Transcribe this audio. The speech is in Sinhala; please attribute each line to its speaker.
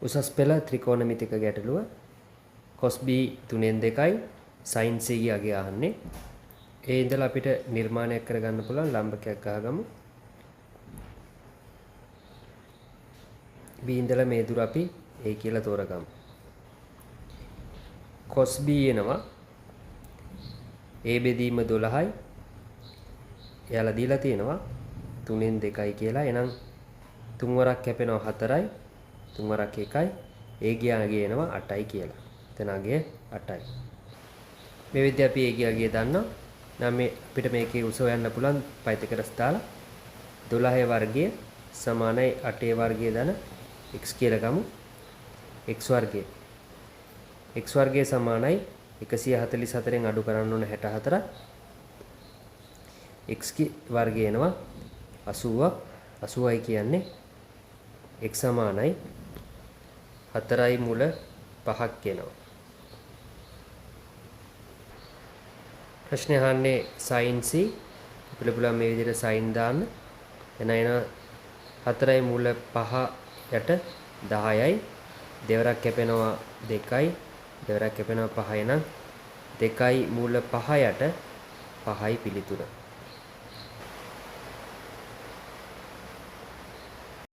Speaker 1: උසස් පෙළ ත්‍රිකෝණමිතික ගැටලුව cos b 3න් 2යි sin c යගේ අහන්නේ. ඒ ඉඳලා අපිට නිර්මාණයක් කරගන්න පුළුවන් ලම්බකයක් අහගමු. b ඉඳලා මේ දුර අපි a කියලා තෝරගමු. cos b එනවා a බෙදීම 12යි. එයාලා දීලා තියෙනවා 3න් 2යි කියලා. එහෙනම් 3 වරක් කැපෙනවා 4යි. 3 වරක් 1යි. a ගියාගේ එනවා 8යි කියලා. එතන අගේ 8යි. මේ විදිහට අපි a ගියාගේ දන්නවා. නම් මේ අපිට මේකේ උස හොයන්න පුළුවන් පයිතගරස් දාලා 12 වර්ගය සමානයි 8 වර්ගය දන x කියලා ගමු. x වර්ගය. x වර්ගය සමානයි 144න් අඩු කරන්න ඕන 64. x වර්ගය එනවා 80. 80යි කියන්නේ x සමානයි 4යි මුල 5ක් එනවා. ප්‍රශ්නේ අහන්නේ sin c අපිට පුළුවන් මේ විදිහට sin දාන්න. එන 4යි මුල 5 යට 10යි. දෙවරක් කැපෙනවා 2යි. දෙවරක් කැපෙනවා 5යි නම් 2යි මුල 5 යට 5යි පිළිතුර.